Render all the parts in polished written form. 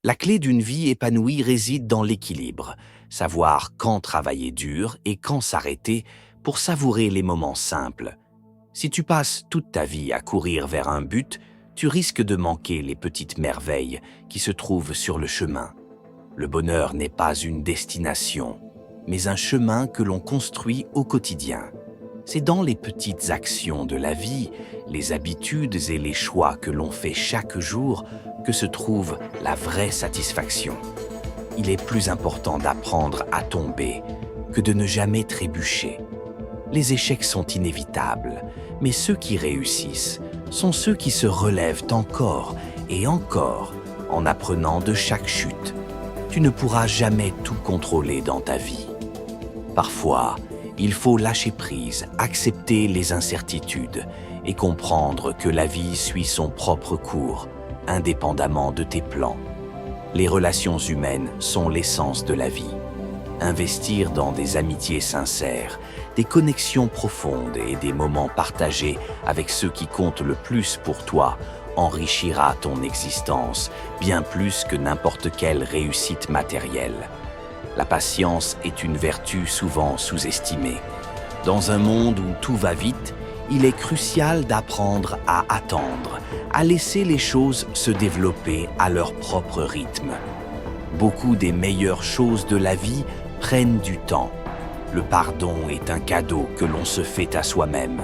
La clé d'une vie épanouie réside dans l'équilibre, savoir quand travailler dur et quand s'arrêter pour savourer les moments simples. Si tu passes toute ta vie à courir vers un but, tu risques de manquer les petites merveilles qui se trouvent sur le chemin. Le bonheur n'est pas une destination, mais un chemin que l'on construit au quotidien. C'est dans les petites actions de la vie, les habitudes et les choix que l'on fait chaque jour que se trouve la vraie satisfaction. Il est plus important d'apprendre à tomber que de ne jamais trébucher. Les échecs sont inévitables, mais ceux qui réussissent sont ceux qui se relèvent encore et encore en apprenant de chaque chute. Tu ne pourras jamais tout contrôler dans ta vie. Parfois, il faut lâcher prise, accepter les incertitudes et comprendre que la vie suit son propre cours, indépendamment de tes plans. Les relations humaines sont l'essence de la vie. Investir dans des amitiés sincères, des connexions profondes et des moments partagés avec ceux qui comptent le plus pour toi enrichira ton existence bien plus que n'importe quelle réussite matérielle. La patience est une vertu souvent sous-estimée. Dans un monde où tout va vite, il est crucial d'apprendre à attendre, à laisser les choses se développer à leur propre rythme. Beaucoup des meilleures choses de la vie prennent du temps. Le pardon est un cadeau que l'on se fait à soi-même.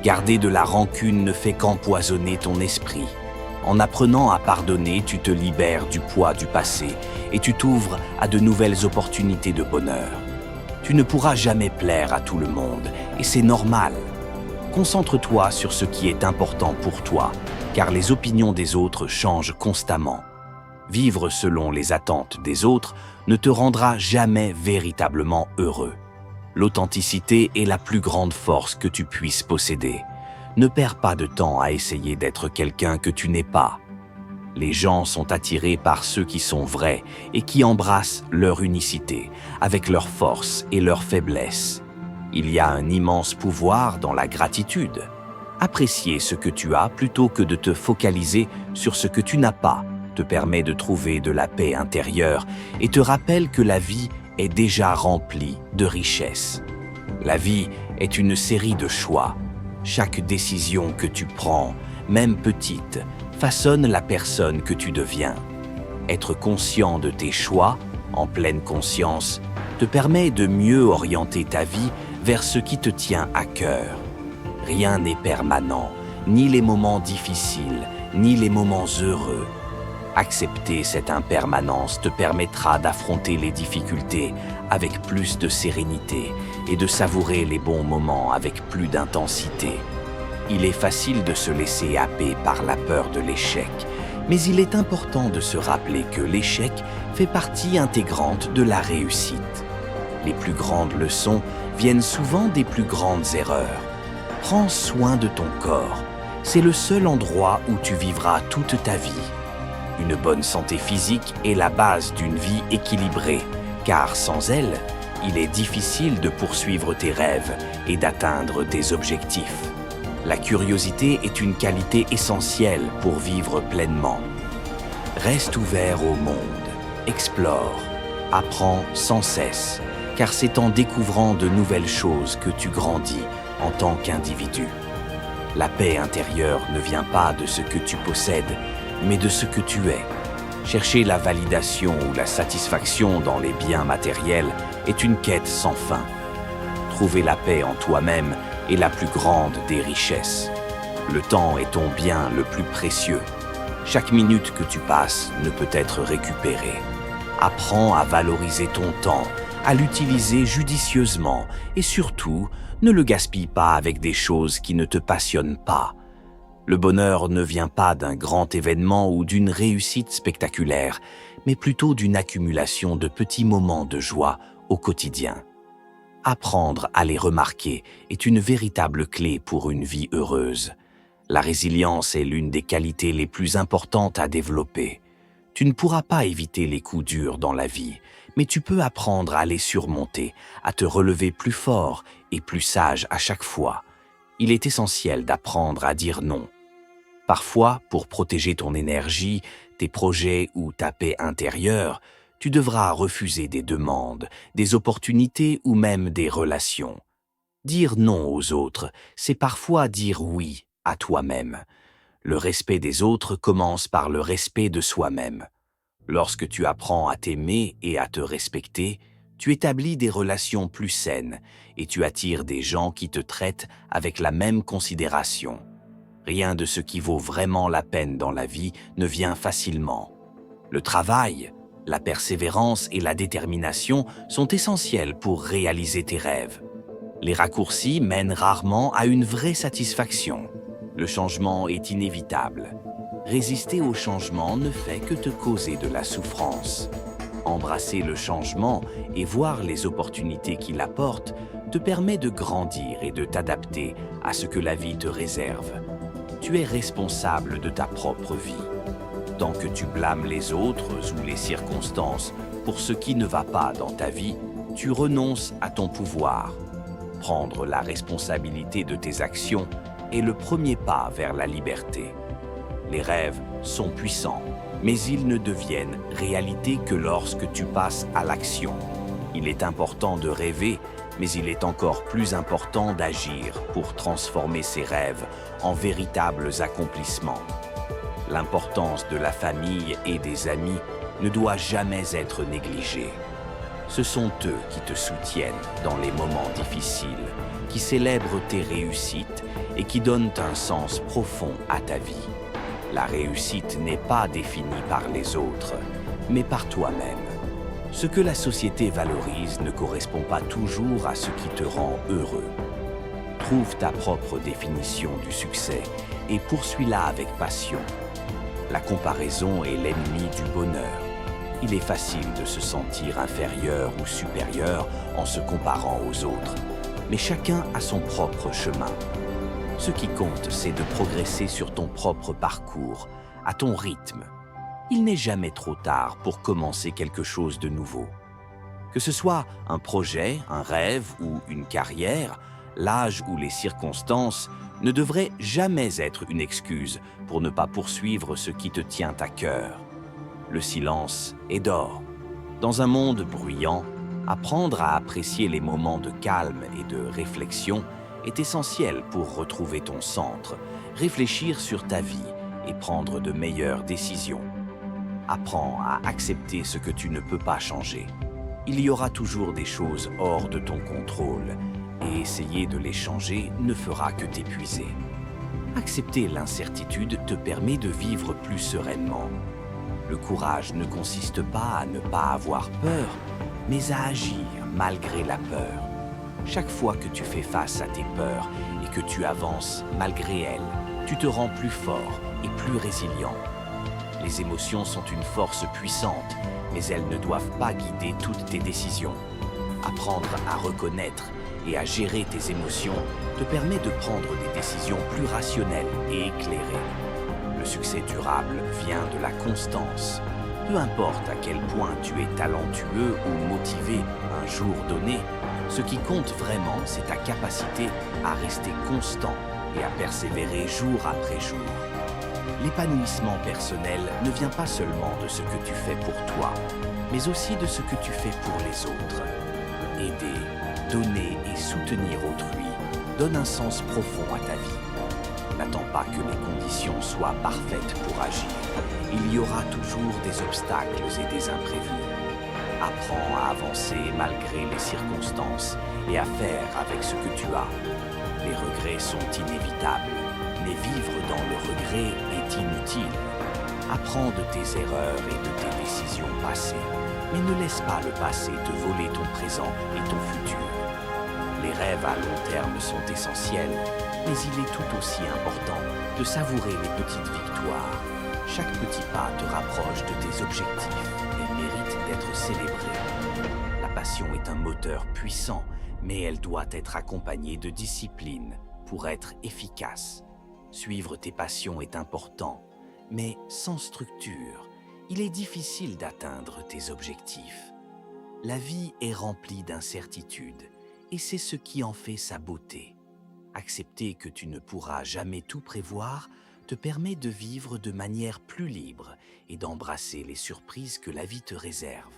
Garder de la rancune ne fait qu'empoisonner ton esprit. En apprenant à pardonner, tu te libères du poids du passé et tu t'ouvres à de nouvelles opportunités de bonheur. Tu ne pourras jamais plaire à tout le monde et c'est normal. Concentre-toi sur ce qui est important pour toi, car les opinions des autres changent constamment. Vivre selon les attentes des autres ne te rendra jamais véritablement heureux. L'authenticité est la plus grande force que tu puisses posséder. Ne perds pas de temps à essayer d'être quelqu'un que tu n'es pas. Les gens sont attirés par ceux qui sont vrais et qui embrassent leur unicité, avec leurs forces et leurs faiblesses. Il y a un immense pouvoir dans la gratitude. Apprécier ce que tu as plutôt que de te focaliser sur ce que tu n'as pas te permet de trouver de la paix intérieure et te rappelle que la vie est déjà remplie de richesses. La vie est une série de choix. Chaque décision que tu prends, même petite, façonne la personne que tu deviens. Être conscient de tes choix, en pleine conscience, te permet de mieux orienter ta vie vers ce qui te tient à cœur. Rien n'est permanent, ni les moments difficiles, ni les moments heureux. Accepter cette impermanence te permettra d'affronter les difficultés avec plus de sérénité et de savourer les bons moments avec plus d'intensité. Il est facile de se laisser happer par la peur de l'échec, mais il est important de se rappeler que l'échec fait partie intégrante de la réussite. Les plus grandes leçons viennent souvent des plus grandes erreurs. Prends soin de ton corps. C'est le seul endroit où tu vivras toute ta vie. Une bonne santé physique est la base d'une vie équilibrée, car sans elle, il est difficile de poursuivre tes rêves et d'atteindre tes objectifs. La curiosité est une qualité essentielle pour vivre pleinement. Reste ouvert au monde, explore, apprends sans cesse, car c'est en découvrant de nouvelles choses que tu grandis en tant qu'individu. La paix intérieure ne vient pas de ce que tu possèdes, mais de ce que tu es. Chercher la validation ou la satisfaction dans les biens matériels est une quête sans fin. Trouver la paix en toi-même est la plus grande des richesses. Le temps est ton bien le plus précieux. Chaque minute que tu passes ne peut être récupérée. Apprends à valoriser ton temps, à l'utiliser judicieusement et surtout, ne le gaspille pas avec des choses qui ne te passionnent pas. Le bonheur ne vient pas d'un grand événement ou d'une réussite spectaculaire, mais plutôt d'une accumulation de petits moments de joie au quotidien. Apprendre à les remarquer est une véritable clé pour une vie heureuse. La résilience est l'une des qualités les plus importantes à développer. Tu ne pourras pas éviter les coups durs dans la vie, mais tu peux apprendre à les surmonter, à te relever plus fort et plus sage à chaque fois. Il est essentiel d'apprendre à dire non. Parfois, pour protéger ton énergie, tes projets ou ta paix intérieure, tu devras refuser des demandes, des opportunités ou même des relations. Dire non aux autres, c'est parfois dire oui à toi-même. Le respect des autres commence par le respect de soi-même. Lorsque tu apprends à t'aimer et à te respecter, tu établis des relations plus saines et tu attires des gens qui te traitent avec la même considération. Rien de ce qui vaut vraiment la peine dans la vie ne vient facilement. Le travail, la persévérance et la détermination sont essentiels pour réaliser tes rêves. Les raccourcis mènent rarement à une vraie satisfaction. Le changement est inévitable. Résister au changement ne fait que te causer de la souffrance. Embrasser le changement et voir les opportunités qu'il apporte te permet de grandir et de t'adapter à ce que la vie te réserve. Tu es responsable de ta propre vie. Tant que tu blâmes les autres ou les circonstances pour ce qui ne va pas dans ta vie, tu renonces à ton pouvoir. Prendre la responsabilité de tes actions est le premier pas vers la liberté. Les rêves sont puissants, mais ils ne deviennent réalité que lorsque tu passes à l'action. Il est important de rêver, mais il est encore plus important d'agir pour transformer ces rêves en véritables accomplissements. L'importance de la famille et des amis ne doit jamais être négligée. Ce sont eux qui te soutiennent dans les moments difficiles, qui célèbrent tes réussites et qui donnent un sens profond à ta vie. La réussite n'est pas définie par les autres, mais par toi-même. Ce que la société valorise ne correspond pas toujours à ce qui te rend heureux. Trouve ta propre définition du succès et poursuis-la avec passion. La comparaison est l'ennemi du bonheur. Il est facile de se sentir inférieur ou supérieur en se comparant aux autres, mais chacun a son propre chemin. Ce qui compte, c'est de progresser sur ton propre parcours, à ton rythme. Il n'est jamais trop tard pour commencer quelque chose de nouveau. Que ce soit un projet, un rêve ou une carrière, l'âge ou les circonstances ne devraient jamais être une excuse pour ne pas poursuivre ce qui te tient à cœur. Le silence est d'or. Dans un monde bruyant, apprendre à apprécier les moments de calme et de réflexion est essentiel pour retrouver ton centre, réfléchir sur ta vie et prendre de meilleures décisions. Apprends à accepter ce que tu ne peux pas changer. Il y aura toujours des choses hors de ton contrôle et essayer de les changer ne fera que t'épuiser. Accepter l'incertitude te permet de vivre plus sereinement. Le courage ne consiste pas à ne pas avoir peur, mais à agir malgré la peur. Chaque fois que tu fais face à tes peurs et que tu avances malgré elles, tu te rends plus fort et plus résilient. Les émotions sont une force puissante, mais elles ne doivent pas guider toutes tes décisions. Apprendre à reconnaître et à gérer tes émotions te permet de prendre des décisions plus rationnelles et éclairées. Le succès durable vient de la constance. Peu importe à quel point tu es talentueux ou motivé un jour donné, ce qui compte vraiment, c'est ta capacité à rester constant et à persévérer jour après jour. L'épanouissement personnel ne vient pas seulement de ce que tu fais pour toi, mais aussi de ce que tu fais pour les autres. Aider, donner et soutenir autrui donne un sens profond à ta vie. N'attends pas que les conditions soient parfaites pour agir. Il y aura toujours des obstacles et des imprévus. Apprends à avancer malgré les circonstances et à faire avec ce que tu as. Les regrets sont inévitables, mais vivre dans le regret est inutile. Apprends de tes erreurs et de tes décisions passées, mais ne laisse pas le passé te voler ton présent et ton futur. Les rêves à long terme sont essentiels, mais il est tout aussi important de savourer les petites victoires. Chaque petit pas te rapproche de tes objectifs et mérite d'être célébré. La passion est un moteur puissant, mais elle doit être accompagnée de discipline pour être efficace. Suivre tes passions est important, mais sans structure, il est difficile d'atteindre tes objectifs. La vie est remplie d'incertitudes, et c'est ce qui en fait sa beauté. Accepter que tu ne pourras jamais tout prévoir te permet de vivre de manière plus libre et d'embrasser les surprises que la vie te réserve.